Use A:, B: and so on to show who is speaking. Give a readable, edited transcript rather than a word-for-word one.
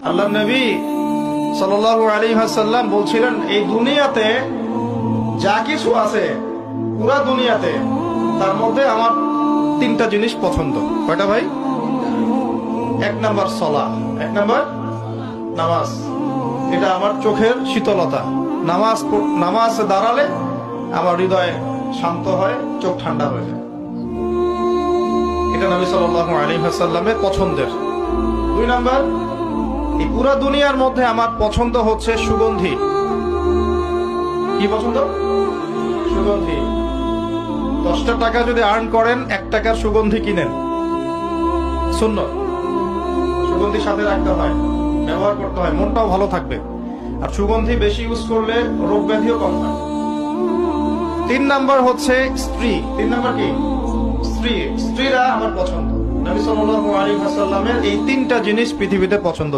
A: আল্লাহ নবী সাল্লাল্লাহু আলাইহি ওয়াসাল্লাম বলছিলেন, এই দুনিয়াতে যা কিছু আছে পুরা দুনিয়াতে, তার মধ্যে আমার তিনটা জিনিস পছন্দ। কয়টা ভাই? এক নাম্বার সালাহ, এক নাম্বার নামাজ। এটা আমার চোখের শীতলতা। নামাজে দাঁড়ালে আমার হৃদয় শান্ত হয়, চোখ ঠান্ডা হয়ে যায়। এটা নবী সাল্লাল্লাহু আলাইহি ওয়াসাল্লামের পছন্দের। দুই নাম্বার, এই পুরা দুনিয়ার মধ্যে আমার পছন্দ হচ্ছে সুগন্ধি। কি পছন্দ? সুগন্ধি। 10টা টাকা যদি আর্ন করেন, 1 টাকার সুগন্ধি কিনেন, সুন্নাত। সুগন্ধি সাথে রাখতে হয়, ব্যবহার করতে হয়, মনটাও ভালো থাকবে। আর সুগন্ধি বেশি ইউজ করলে রোগ ব্যাধিও কম হয়। 3 নাম্বার হচ্ছে স্ত্রী। 3 নাম্বার কি? স্ত্রী। স্ত্রীরা আমার পছন্দ। নবী সাল্লাল্লাহু আলাইহি ওয়াসাল্লামের এই 3টা জিনিস পৃথিবীতে পছন্দ।